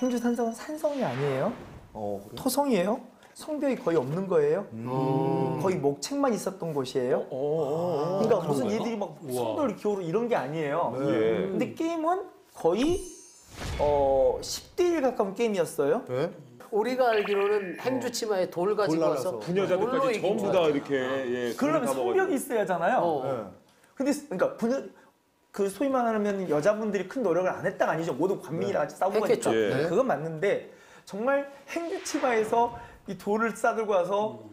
행주산성은 산성이 아니에요. 그래? 토성이에요. 성벽이 거의 없는 거예요. 거의 목책만 있었던 곳이에요. 그러니까 무슨 얘들이 막 성벽을 기어오르 이런 게 아니에요. 네. 근데 게임은 거의 10대 1 가까운 게임이었어요. 네? 우리가 알기로는 행주치마에 돌 가지고 와서 부녀자들까지 전부 다 이렇게 그러려면 성벽이 있어야 하잖아요. 근데 그러니까 그 소위 말하면 여자분들이 큰 노력을 안 했다가 아니죠. 모두 관민이랑 같이 싸운 거니까. 그건 맞는데 정말 행주치마에서 이 돌을 싸들고 와서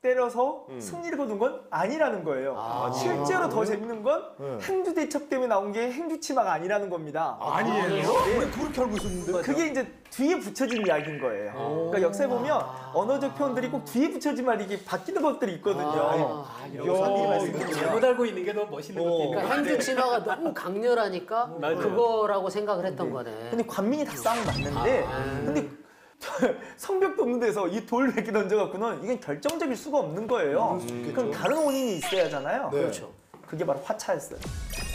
때려서 승리를 거둔 건 아니라는 거예요. 실제로 더 재밌는 건 행주대첩 때문에 나온 게 행주치마가 아니라는 겁니다. 아니에요? 네. 우리 그렇게 알고 있었는데. 그게 이제 뒤에 붙여진 이야기인 거예요. 그러니까 역사에 보면 언어적 표현들이 꼭 뒤에 붙여진 말이 이게 바뀌는 것들이 있거든요. 여성들이 말씀드리면 잘못 알고 있는 게 너무 멋있는 것 같아요. 그러니까 행주치마가 너무 강렬하니까 그거라고 생각을 했던 거네. 근데 관민이 다 싸운 건 맞는데 근데 성벽도 없는 데서 이 돌 몇 개 던져갖고는 이건 결정적일 수가 없는 거예요. 그럼 다른 원인이 있어야 하잖아요. 네. 그렇죠. 그게 바로 화차였어요.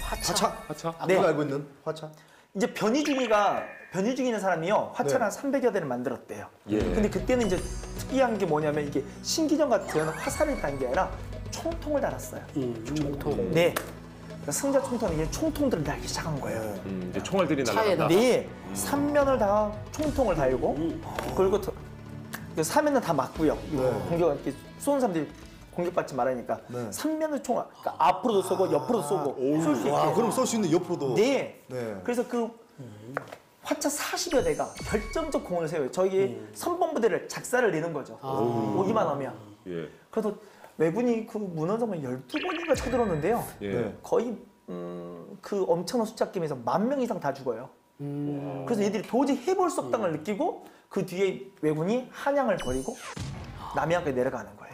화차? 네. 우리가 알고 있는 화차? 이제 변희중이라는 사람이요. 화차를 한 300여 대를 만들었대요. 근데 그때는 이제 특이한 게 뭐냐면 이게 신기전 같은 화살을 단 게 아니라 총통을 달았어요. 총통. 네. 승자 총통은 이게 총통들을 달기 시작한 거예요. 이제 총알들이 차에다. 날아간다. 네. 3면을 다 총통을 달고 그리고 사면은 다 맞고요. 공격 이렇게 쏘는 사람들이 공격받지 말라니까 3면을 총알 그러니까 앞으로도 쏘고 옆으로도 쏘고 쏠 수 있게. 와, 그럼 쏠 수 있는 옆으로도. 네. 네. 그래서 그 화차 40여 대가 결정적 공을 세워요. 저희 선봉부대를 작사를 내는 거죠. 오기만 하면. 예. 그래도 왜군이 그 문헌성을 12번인가 쳐들었는데요. 예. 거의 그 엄청난 숫자 게임에서 10,000명 이상 다 죽어요. 그래서 얘들이 도저히 해볼 수 없다는 걸 느끼고 그 뒤에 왜군이 한양을 버리고 남해안까지 내려가는 거예요.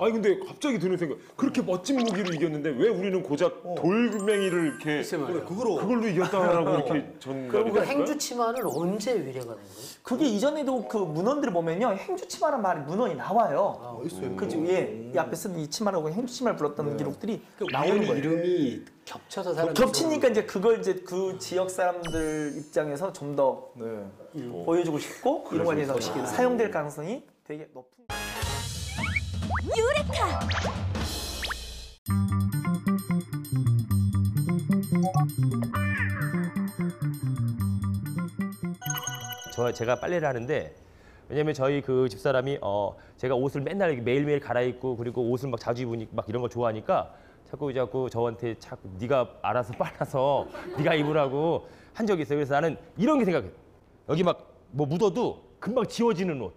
아니 근데 갑자기 드는 생각. 그렇게 멋진 무기로 이겼는데 왜 우리는 고작 돌멩이를 이렇게 그걸로 이겼다라고 이렇게 전달이 그럼 그 될까요? 행주치마는 언제 위례가 된 거예요? 그게 이전에도 그 문헌들을 보면요. 행주치마란 말이 문헌이 나와요. 있어요. 그죠? 이 앞에 쓴 이 치마라고 행주치마를 불렀다는 기록들이 나오는 우연히 거예요. 이름이 겹쳐서 사람들이 겹치니까 이제 그걸 이제 그 지역 사람들 입장에서 좀 더 보여주고 싶고 이런 거에서 사용될 가능성이 되게 높은. 유레카! 제가 빨래를 하는데 왜냐면 저희 그 집사람이 제가 옷을 맨날 매일매일 갈아입고 그리고 옷을 막 자주 입으니 막 이런 거 좋아하니까 자꾸 저한테 자꾸 네가 알아서 빨아서 네가 입으라고 한 적이 있어요. 그래서 나는 이런 게 생각해. 여기 막 뭐 묻어도 금방 지워지는 옷.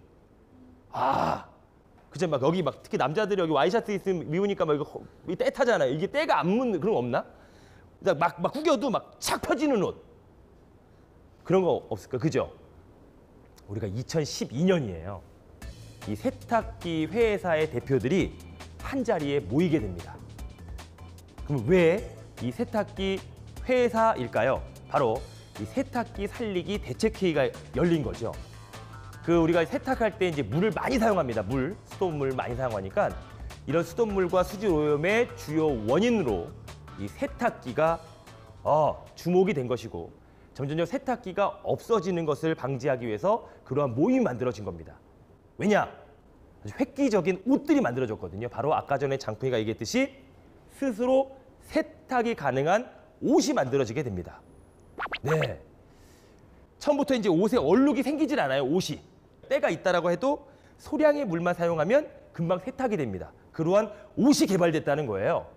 그죠? 막 여기 막 특히 남자들이 여기 와이셔츠 있으면 입으니까 막 이거 때 타잖아요. 이게 때가 안 묻는 그런 거 없나? 막 구겨도 막 착 펴지는 옷. 그런 거 없을까? 그죠? 우리가 2012년이에요. 이 세탁기 회사의 대표들이 한 자리에 모이게 됩니다. 그럼 왜 이 세탁기 회사일까요? 바로 이 세탁기 살리기 대책회의가 열린 거죠. 그 우리가 세탁할 때 이제 물을 많이 사용합니다. 수돗물 많이 사용하니까 이런 수돗물과 수질 오염의 주요 원인으로 이 세탁기가 주목이 된 것이고 점점점 세탁기가 없어지는 것을 방지하기 위해서 그러한 모임이 만들어진 겁니다. 왜냐? 아주 획기적인 옷들이 만들어졌거든요. 바로 아까 전에 장풍이가 얘기했듯이 스스로 세탁이 가능한 옷이 만들어지게 됩니다. 네. 처음부터 이제 옷에 얼룩이 생기질 않아요, 옷이. 때가 있다라고 해도 소량의 물만 사용하면 금방 세탁이 됩니다. 그러한 옷이 개발됐다는 거예요.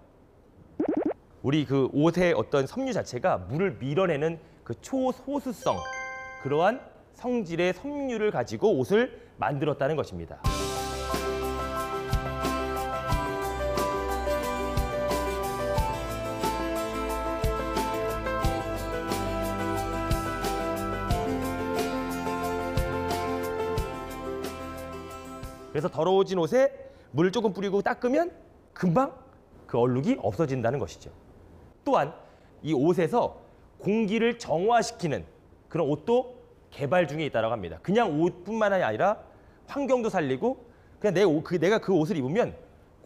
우리 그 옷의 어떤 섬유 자체가 물을 밀어내는 그 초소수성, 그러한 성질의 섬유를 가지고 옷을 만들었다는 것입니다. 그래서 더러워진 옷에 물을 조금 뿌리고 닦으면 금방 그 얼룩이 없어진다는 것이죠. 또한 이 옷에서 공기를 정화시키는 그런 옷도 개발 중에 있다고 합니다. 그냥 옷뿐만 아니라 환경도 살리고 그냥 내가 그 옷을 입으면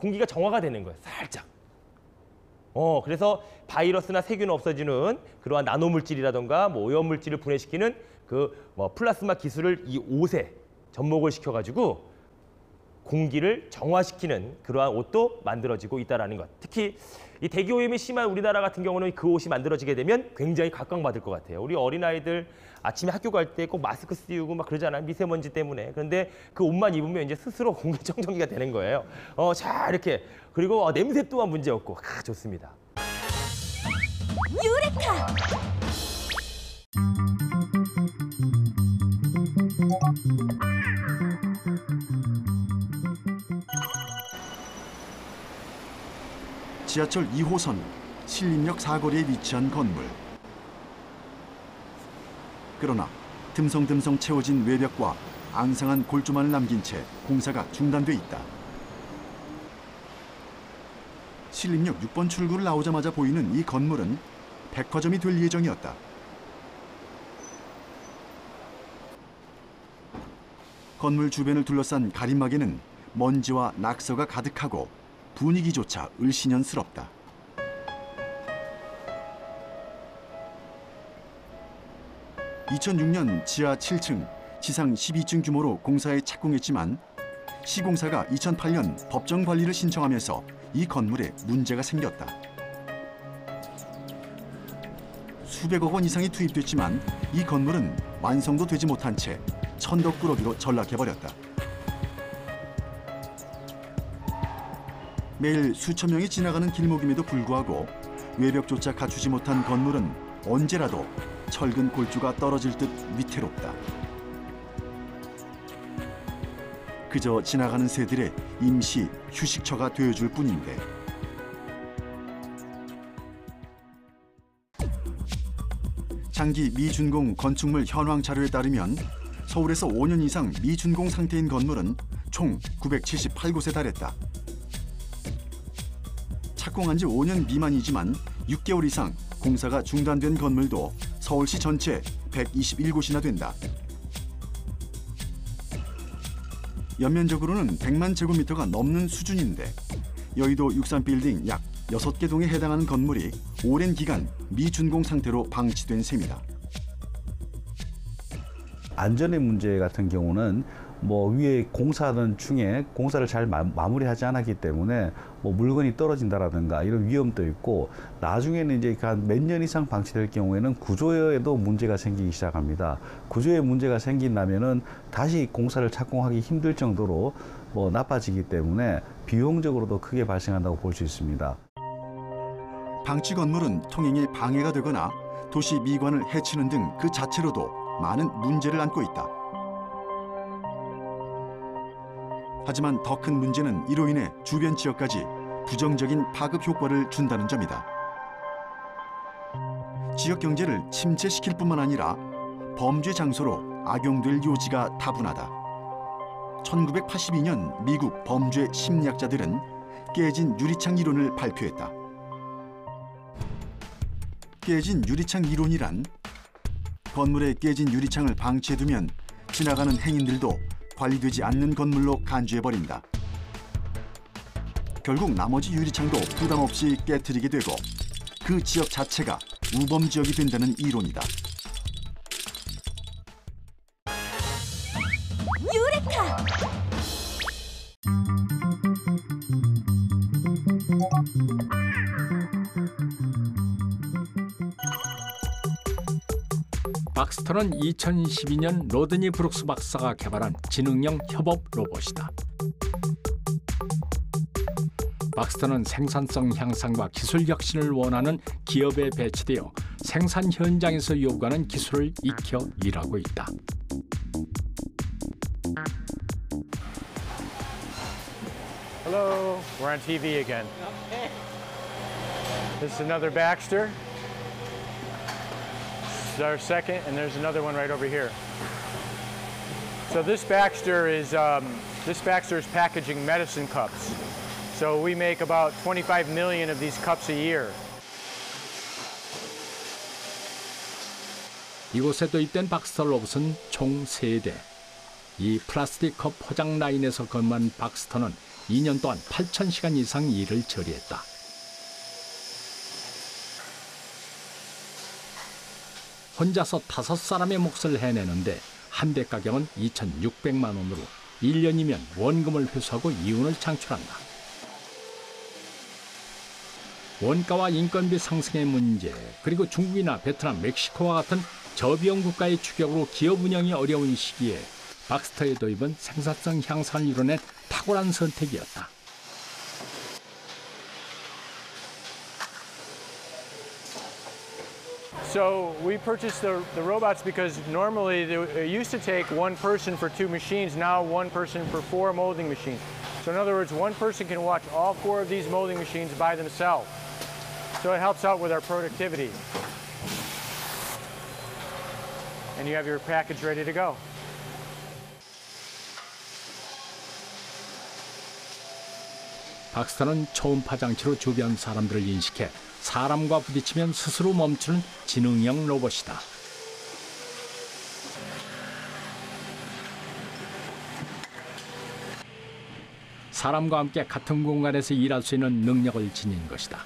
공기가 정화가 되는 거예요. 살짝. 그래서 바이러스나 세균 없어지는 그러한 나노 물질이라던가 뭐 오염 물질을 분해시키는 그 뭐 플라스마 기술을 이 옷에 접목을 시켜가지고 공기를 정화시키는 그러한 옷도 만들어지고 있다라는 것. 특히 이 대기 오염이 심한 우리나라 같은 경우는 그 옷이 만들어지게 되면 굉장히 각광받을 것 같아요. 우리 어린아이들 아침에 학교 갈 때 꼭 마스크 씌우고 막 그러잖아요. 미세먼지 때문에. 그런데 그 옷만 입으면 이제 스스로 공기청정기가 되는 거예요. 자 이렇게. 그리고 냄새 또한 문제 없고 좋습니다. 유레카! 지하철 2호선 신림역 사거리에 위치한 건물. 그러나 듬성듬성 채워진 외벽과 앙상한 골조만을 남긴 채 공사가 중단돼 있다. 신림역 6번 출구를 나오자마자 보이는 이 건물은 백화점이 될 예정이었다. 건물 주변을 둘러싼 가림막에는 먼지와 낙서가 가득하고 분위기조차 을씨년스럽다. (2006년) 지하 7층, 지상 12층 규모로 공사에 착공했지만 시공사가 2008년 법정 관리를 신청하면서 이 건물에 문제가 생겼다. 수백억 원 이상이 투입됐지만 이 건물은 완성도 되지 못한 채 천덕꾸러기로 전락해버렸다. 매일 수천 명이 지나가는 길목임에도 불구하고 외벽조차 갖추지 못한 건물은 언제라도 철근 골조가 떨어질 듯 위태롭다. 그저 지나가는 새들의 임시 휴식처가 되어줄 뿐인데. 장기 미준공 건축물 현황 자료에 따르면 서울에서 5년 이상 미준공 상태인 건물은 총 978곳에 달했다. 착공한 지 5년 미만이지만 6개월 이상 공사가 중단된 건물도 서울시 전체 121곳이나 된다. 연면적으로는 100만 제곱미터가 넘는 수준인데 여의도 63빌딩 약 6개 동에 해당하는 건물이 오랜 기간 미준공 상태로 방치된 셈이다. 안전의 문제 같은 경우는 뭐 위에 공사하던 중에 공사를 잘 마무리하지 않았기 때문에 뭐 물건이 떨어진다라든가 이런 위험도 있고, 나중에는 이제 한 몇 년 이상 방치될 경우에는 구조에도 문제가 생기기 시작합니다. 구조에 문제가 생긴다면은 다시 공사를 착공하기 힘들 정도로 뭐 나빠지기 때문에 비용적으로도 크게 발생한다고 볼 수 있습니다. 방치 건물은 통행에 방해가 되거나 도시 미관을 해치는 등 그 자체로도 많은 문제를 안고 있다. 하지만 더 큰 문제는 이로 인해 주변 지역까지 부정적인 파급 효과를 준다는 점이다. 지역 경제를 침체시킬 뿐만 아니라 범죄 장소로 악용될 요지가 다분하다. 1982년 미국 범죄 심리학자들은 깨진 유리창 이론을 발표했다. 깨진 유리창 이론이란 건물에 깨진 유리창을 방치해두면 지나가는 행인들도 관리되지 않는 건물로 간주해버린다. 결국 나머지 유리창도 부담 없이 깨트리게 되고 그 지역 자체가 우범 지역이 된다는 이론이다. 유레카! 박스터는 2012년 로드니 브룩스 박사가 개발한 지능형 협업 로봇이다. 박스터는 생산성 향상과 기술 혁신을 원하는 기업에 배치되어 생산 현장에서 요구하는 기술을 익혀 일하고 있다. Hello, we're on TV again. This is another Baxter. This is our second, and there's another one right over here. So this Baxter is packaging medicine cups. So we make about 25 million of these cups a year. 이곳에 도입된 박스터 로봇은 총 3대. 이 플라스틱 컵 포장 라인에서 근무한 박스터는 2년 동안 8,000시간 이상 일을 처리했다. 혼자서 5사람의 몫을 해내는데 한 대 가격은 2,600만 원으로 1년이면 원금을 회수하고 이윤을 창출한다. 원가와 인건비 상승의 문제, 그리고 중국이나 베트남, 멕시코와 같은 저비용 국가의 추격으로 기업 운영이 어려운 시기에 박스터의 도입은 생산성 향상을 이뤄낸 탁월한 선택이었다. So we purchased the robots because normally it used to take one person for 2 machines, now one person for 4 molding machines. So in other words, one person can watch all 4 of these molding machines by themselves. So it helps out with our productivity. And you have your package ready to go. 박스터는 초음파 장치로 주변 사람들을 인식해 사람과 부딪히면 스스로 멈추는 지능형 로봇이다. 사람과 함께 같은 공간에서 일할 수 있는 능력을 지닌 것이다.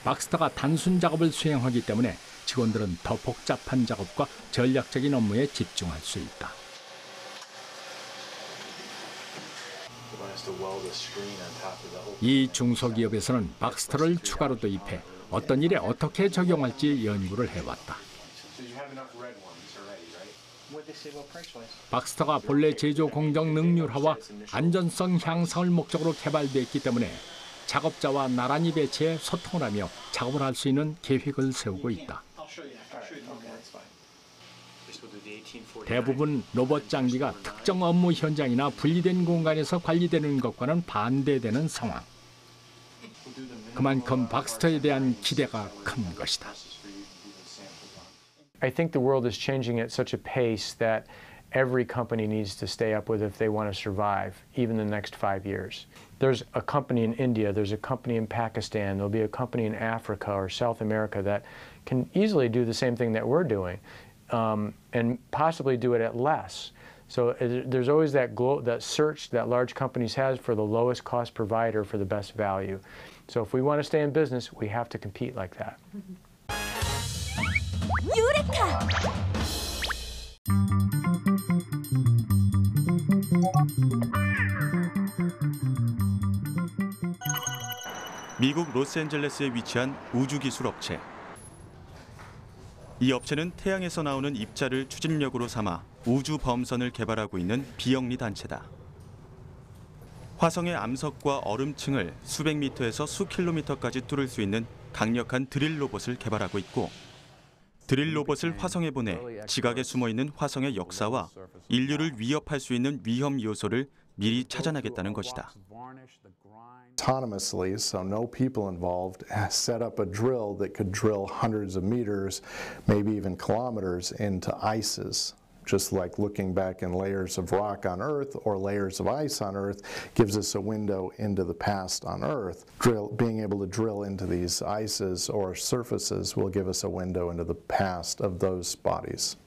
박스터가 단순 작업을 수행하기 때문에 직원들은 더 복잡한 작업과 전략적인 업무에 집중할 수 있다. 이 중소기업에서는 박스터를 추가로 도입해 어떤 일에 어떻게 적용할지 연구를 해왔다. 박스터가 본래 제조 공정 능률화와 안전성 향상을 목적으로 개발됐기 때문에 작업자와 나란히 배치해 소통을 하며 작업을 할 수 있는 계획을 세우고 있다. 대부분 로봇 장비가 특정 업무 현장이나 분리된 공간에서 관리되는 것과는 반대되는 상황. 그만큼 박스터에 대한 기대가 큰 것이다. I think the world is changing at such a pace that every company needs to stay up with if they want to survive, even the next 5 years. There's a company in India, there's a company in Pakistan, there'll be a company in Africa or South America that can easily do the same thing that we're doing, and possibly do it at less. So there's always that search that large companies have for the lowest cost provider for the best value. So if we want to stay in business, we have to compete like that. 유레카! 미국 로스앤젤레스에 위치한 우주기술 업체. 이 업체는 태양에서 나오는 입자를 추진력으로 삼아 우주 범선을 개발하고 있는 비영리 단체다. 화성의 암석과 얼음층을 수백 미터에서 수 킬로미터까지 뚫을 수 있는 강력한 드릴 로봇을 개발하고 있고, 드릴 로봇을 화성에 보내 지각에 숨어있는 화성의 역사와 인류를 위협할 수 있는 위험 요소를 미리 찾아내겠다는 것이다. Autonomously, so no people involved, set up a drill that could drill hundreds of meters, maybe even kilometers into ices. Just like looking back in layers of rock on Earth or layers of ice on Earth gives us a window into the past on Earth. Being able to drill into these ices or surfaces will give us a window into the past of those bodies.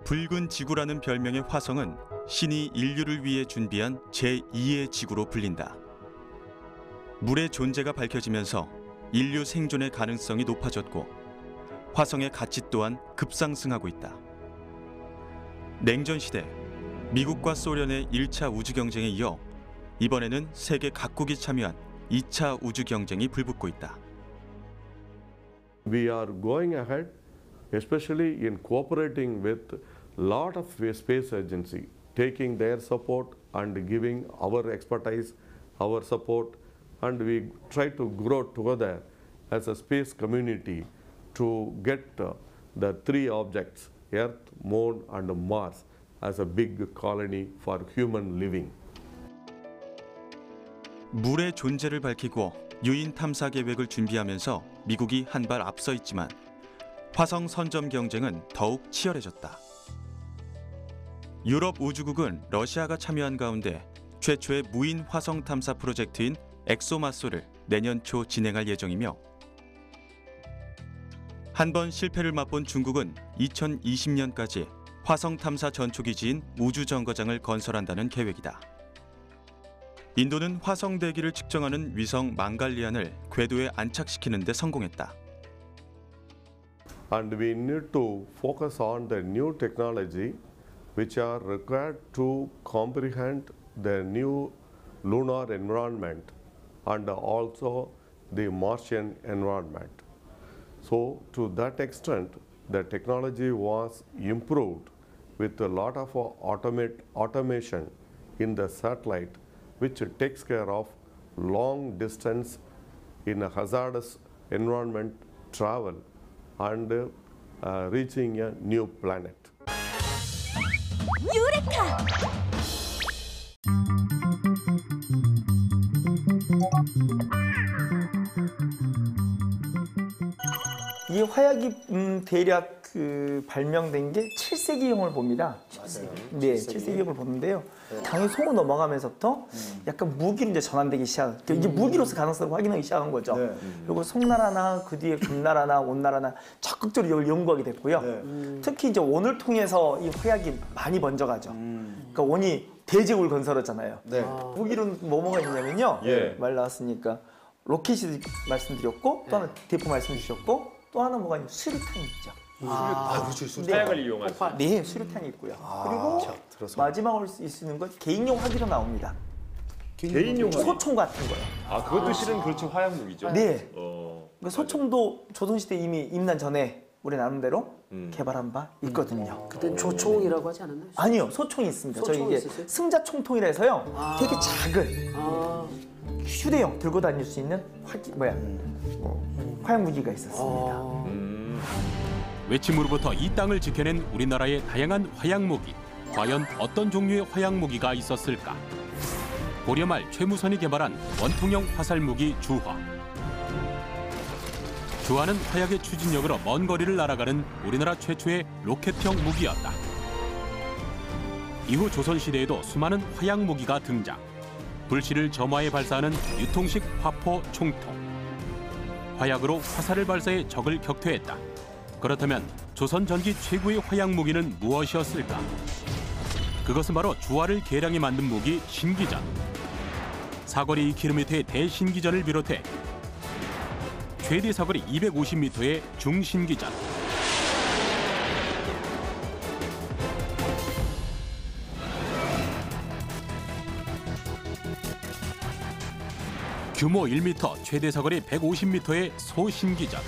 붉은 지구라는 별명의 화성은 신이 인류를 위해 준비한 제2의 지구로 불린다. 물의 존재가 밝혀지면서 인류 생존의 가능성이 높아졌고, 화성의 가치 또한 급상승하고 있다. 냉전 시대, 미국과 소련의 1차 우주 경쟁에 이어 이번에는 세계 각국이 참여한 2차 우주 경쟁이 불붙고 있다. We are going ahead, especially in cooperating with lot of space agency, taking their support and giving our expertise, our support, and we try to grow together as a space community to get the 3 objects, Earth, Moon, and Mars, as a big colony for human living. 물의 존재를 밝히고 유인 탐사 계획을 준비하면서 미국이 한 발 앞서 있지만 화성 선점 경쟁은 더욱 치열해졌다. 유럽 우주국은 러시아가 참여한 가운데 최초의 무인 화성 탐사 프로젝트인 엑소마소를 내년 초 진행할 예정이며, 한 번 실패를 맛본 중국은 2020년까지 화성 탐사 전초기지인 우주정거장을 건설한다는 계획이다. 인도는 화성 대기를 측정하는 위성 망갈리안을 궤도에 안착시키는 데 성공했다. And we need to focus on the new technology which are required to comprehend the new lunar environment and also the Martian environment. So to that extent, the technology was improved with a lot of automation in the satellite, which takes care of long distance in a hazardous environment travel and reaching a new planet. 유레카! 이 화약이 대략 발명된 게 7세기형을 봅니다. 네, 7세기형을 보는데요. 당연히 송으로 넘어가면서부터 약간 무기로 이제 전환되기 시작. 이게 무기로서 가능성을 확인하기 시작한 거죠. 그리고 송나라나 그 뒤에 금나라나 온나라나 적극적으로 이걸 연구하게 됐고요. 특히 이제 원을 통해서 이 화약이 많이 번져가죠. 그러니까 원이 대지국을 건설했잖아요. 무기로 뭐가 있냐면요. 말 나왔으니까 로켓이 말씀드렸고 또 하나 대포 말씀 주셨고 또 하나 뭐가 있냐면 수류탄이 있죠. 그렇죠. 화약을 이용한. 네, 수류탄이 있고요. 그리고 마지막으로 쓰이는 건 개인용 화기로 나옵니다. 개인용 소총 같은 거요. 아, 그것도 실은 그렇지 화약 무기죠. 네. 그러니까 소총도 조선시대 이미 임난 전에 우리 나름대로 개발한 바 있거든요. 그때 조총이라고 하지 않았나요? 아니요, 소총이 있습니다. 저희 소총이 이게 있으세요? 승자총통이라 해서요. 되게 작은 휴대용 들고 다닐 수 있는 화약 무기가 있었습니다. 외침으로부터 이 땅을 지켜낸 우리나라의 다양한 화약 무기. 과연 어떤 종류의 화약 무기가 있었을까? 고려 말 최무선이 개발한 원통형 화살 무기 주화. 주화는 화약의 추진력으로 먼 거리를 날아가는 우리나라 최초의 로켓형 무기였다. 이후 조선시대에도 수많은 화약 무기가 등장. 불씨를 점화해 발사하는 유통식 화포 총통. 화약으로 화살을 발사해 적을 격퇴했다. 그렇다면 조선 전기 최고의 화약 무기는 무엇이었을까? 그것은 바로 주화를 계량해 만든 무기 신기전. 사거리 2km의 대신기전을 비롯해 최대 사거리 250m의 중신기전. 규모 1m, 최대 사거리 150m의 소신기전.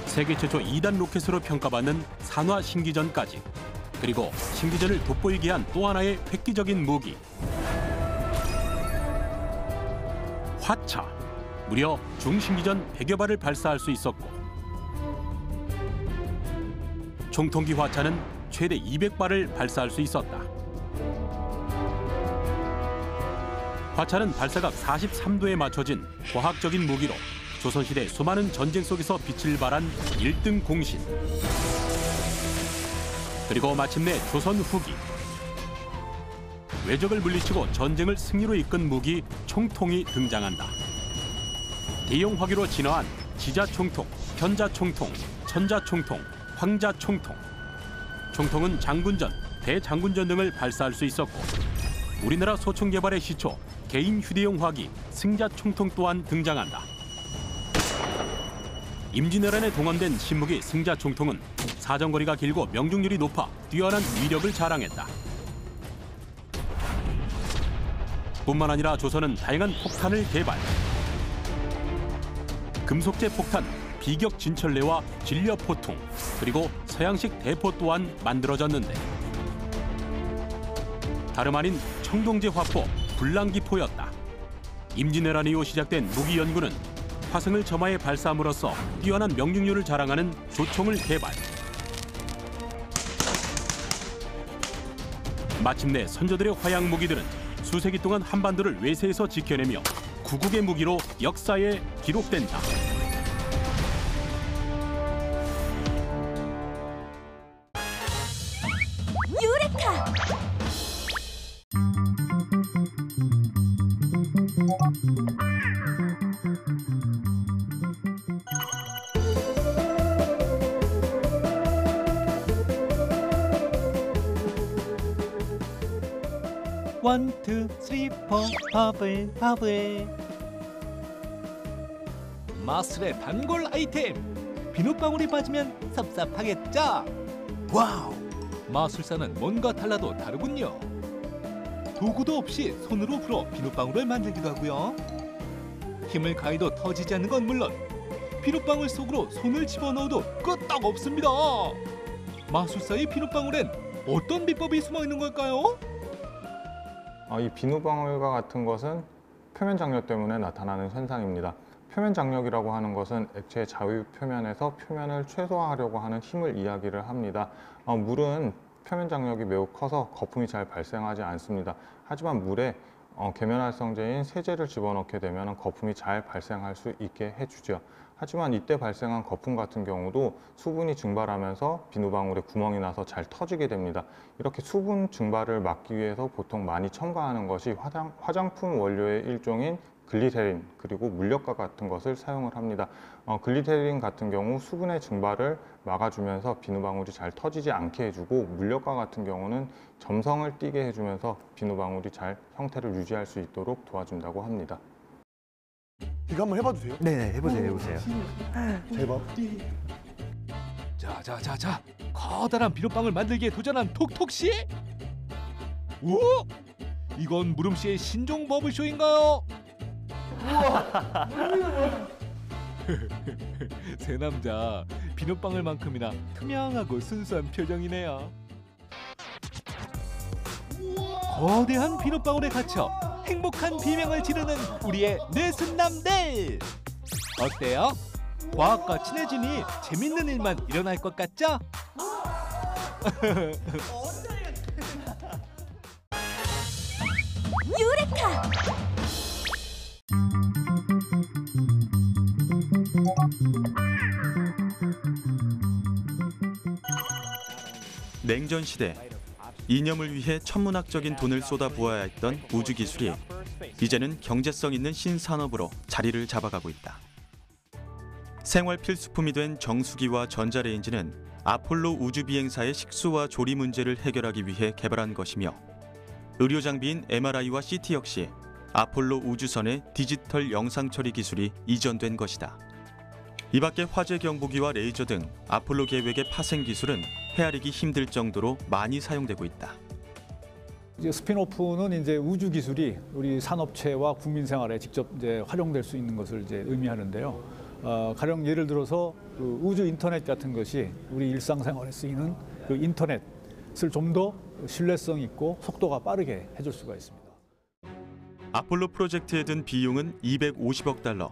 세계 최초 2단 로켓으로 평가받는 산화 신기전까지. 그리고 신기전을 돋보이게 한 또 하나의 획기적인 무기. 화차. 무려 중신기전 100여 발을 발사할 수 있었고 총통기 화차는 최대 200발을 발사할 수 있었다. 화차는 발사각 43도에 맞춰진 과학적인 무기로 조선시대 수많은 전쟁 속에서 빛을 발한 1등 공신. 그리고 마침내 조선 후기. 외적을 물리치고 전쟁을 승리로 이끈 무기 총통이 등장한다. 대형 화기로 진화한 지자총통, 현자총통, 천자총통, 황자총통. 총통은 장군전, 대장군전 등을 발사할 수 있었고 우리나라 소총 개발의 시초, 개인 휴대용 화기, 승자총통 또한 등장한다. 임진왜란에 동원된 신무기 승자총통은 사정거리가 길고 명중률이 높아 뛰어난 위력을 자랑했다. 뿐만 아니라 조선은 다양한 폭탄을 개발. 금속재 폭탄, 비격 진철레와 진려포통, 그리고 서양식 대포 또한 만들어졌는데 다름 아닌 청동제 화포, 불랑기포였다. 임진왜란 이후 시작된 무기 연구는 화승을 점화해 발사함으로써 뛰어난 명중률을 자랑하는 조총을 개발. 마침내 선조들의 화약 무기들은 수세기 동안 한반도를 외세에서 지켜내며 구국의 무기로 역사에 기록된다. 유레카! 1, 2, 3, 4 버블 버블. 마술의 단골 아이템. 비눗방울이 빠지면 섭섭하겠죠? 와우! 마술사는 뭔가 달라도 다르군요. 도구도 없이 손으로 불어 비눗방울을 만들기도 하고요. 힘을 가해도 터지지 않는 건 물론 비눗방울 속으로 손을 집어넣어도 끄떡 없습니다. 마술사의 비눗방울엔 어떤 비법이 숨어 있는 걸까요? 이 비눗방울과 같은 것은 표면 장력 때문에 나타나는 현상입니다. 표면 장력이라고 하는 것은 액체의 자유 표면에서 표면을 최소화하려고 하는 힘을 이야기를 합니다. 물은 표면 장력이 매우 커서 거품이 잘 발생하지 않습니다. 하지만 물에 계면활성제인 세제를 집어넣게 되면 거품이 잘 발생할 수 있게 해주죠. 하지만 이때 발생한 거품 같은 경우도 수분이 증발하면서 비눗방울에 구멍이 나서 잘 터지게 됩니다. 이렇게 수분 증발을 막기 위해서 보통 많이 첨가하는 것이 화장품 원료의 일종인 글리세린 그리고 물엿과 같은 것을 사용을 합니다. 글리세린 같은 경우 수분의 증발을 막아주면서 비눗방울이 잘 터지지 않게 해주고 물엿과 같은 경우는 점성을 띠게 해주면서 비눗방울이 잘 형태를 유지할 수 있도록 도와준다고 합니다. 이거 한번 해봐도 돼요? 네네, 해보세요. 대박. 자, 커다란 비눗방울 만들기에 도전한 톡톡씨? 오! 이건 무름씨의 신종 버블쇼인가요? 새 남자 비눗방울만큼이나 투명하고 순수한 표정이네요. 거대한 비눗방울에 갇혀 행복한 비명을 지르는 우리의 내순남들. 어때요? 과학과 친해지니 재밌는 일만 일어날 것 같죠? 유레카! 냉전 시대, 이념을 위해 천문학적인 돈을 쏟아부어야 했던 우주기술이 이제는 경제성 있는 신산업으로 자리를 잡아가고 있다. 생활 필수품이 된 정수기와 전자레인지는 아폴로 우주비행사의 식수와 조리 문제를 해결하기 위해 개발한 것이며 의료장비인 MRI와 CT 역시 아폴로 우주선의 디지털 영상 처리 기술이 이전된 것이다. 이 밖에 화재 경보기와 레이저 등 아폴로 계획의 파생 기술은 헤아리기 힘들 정도로 많이 사용되고 있다. 이제 스핀오프는 이제 우주 기술이 우리 산업체와 국민 생활에 직접 이제 활용될 수 있는 것을 이제 의미하는데요. 가령 예를 들어서 그 우주 인터넷 같은 것이 우리 일상생활에 쓰이는 그 인터넷을 좀 더 신뢰성 있고 속도가 빠르게 해줄 수가 있습니다. 아폴로 프로젝트에 든 비용은 250억 달러,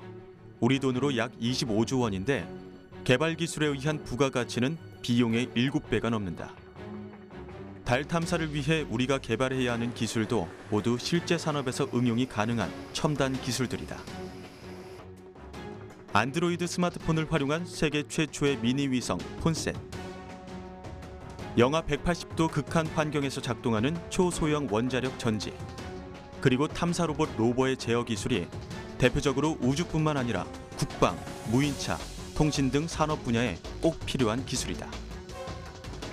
우리 돈으로 약 25조 원인데 개발 기술에 의한 부가가치는 비용의 7배가 넘는다. 달 탐사를 위해 우리가 개발해야 하는 기술도 모두 실제 산업에서 응용이 가능한 첨단 기술들이다. 안드로이드 스마트폰을 활용한 세계 최초의 미니 위성 폰셋. 영하 180도 극한 환경에서 작동하는 초소형 원자력 전지. 그리고 탐사 로봇 로버의 제어 기술이 대표적으로 우주뿐만 아니라 국방, 무인차, 통신 등 산업 분야에 꼭 필요한 기술이다.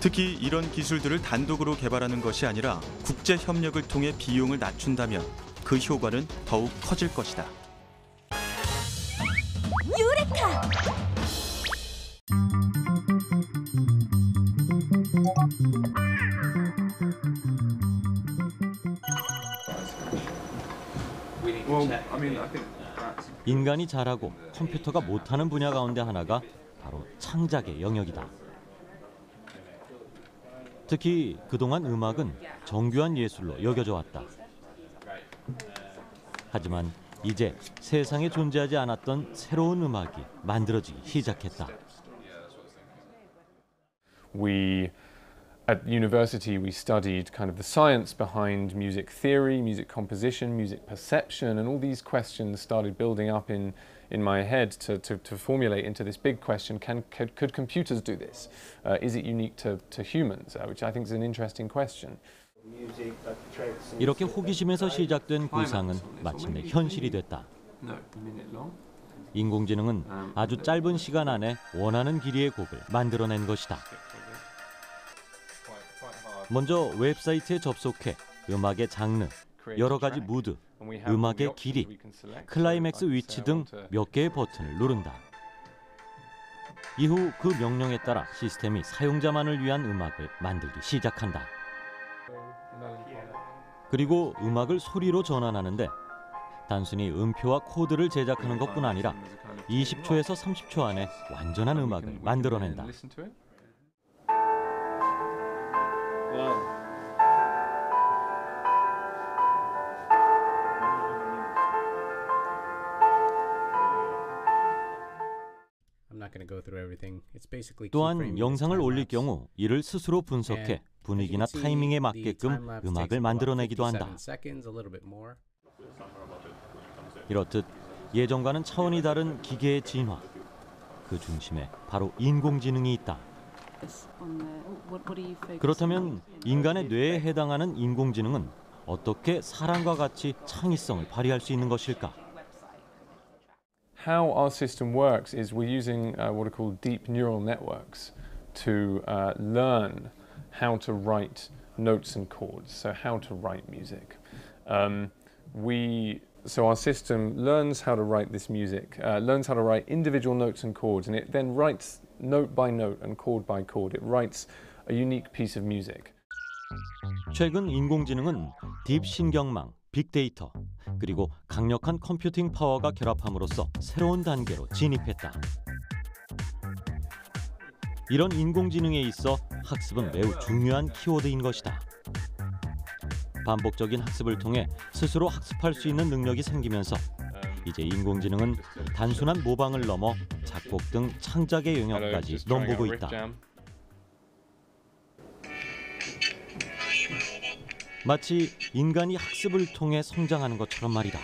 특히 이런 기술들을 단독으로 개발하는 것이 아니라 국제 협력을 통해 비용을 낮춘다면 그 효과는 더욱 커질 것이다. 유레카! 인간이 잘하고 컴퓨터가 못하는 분야 가운데 하나가 바로 창작의 영역이다. 특히 그동안 음악은 정교한 예술로 여겨져 왔다. 하지만 이제 세상에 존재하지 않았던 새로운 음악이 만들어지기 시작했다. At university, we studied kind of the science behind music theory, music composition, music perception, and all these questions started building up in my head to formulate into this big question: could computers do this? Is it unique to humans? Which I think is an interesting question. 이렇게 호기심에서 시작된 구상은 마침내 현실이 됐다. 인공지능은 아주 짧은 시간 안에 원하는 길이의 곡을 만들어낸 것이다. 먼저 웹사이트에 접속해 음악의 장르, 여러 가지 무드, 음악의 길이, 클라이맥스 위치 등 몇 개의 버튼을 누른다. 이후 그 명령에 따라 시스템이 사용자만을 위한 음악을 만들기 시작한다. 그리고 음악을 소리로 전환하는데 단순히 음표와 코드를 제작하는 것뿐 아니라 20초에서 30초 안에 완전한 음악을 만들어낸다. 또한 영상을 올릴 경우 이를 스스로 분석해 분위기나 타이밍에 맞게끔 음악을 만들어내기도 한다. 이렇듯 예전과는 차원이 다른 기계의 진화. 그 중심에 바로 인공지능이 있다. 그렇다면 인간의 뇌에 해당하는 인공지능은 어떻게 사람과 같이 창의성을 발휘할 수 있는 것일까? How our system works is we're using what are called deep neural networks to learn how to write notes and chords, so how to write music. So our system learns how to write this music, learns how to write individual notes and chords, and it then writes note by note and chord by chord. It writes a unique piece of music. 최근 인공지능은 딥신경망, 빅데이터, 그리고 강력한 컴퓨팅 파워가 결합함으로써 새로운 단계로 진입했다. 이런 인공지능에 있어 학습은 매우 중요한 키워드인 것이다. 반복적인 학습을 통해 스스로 학습할 수 있는 능력이 생기면서 이제 인공지능은 단순한 모방을 넘어 작곡 등 창작의 영역까지 넘보고 있다. 마치 인간이 학습을 통해 성장하는 것처럼 말이다.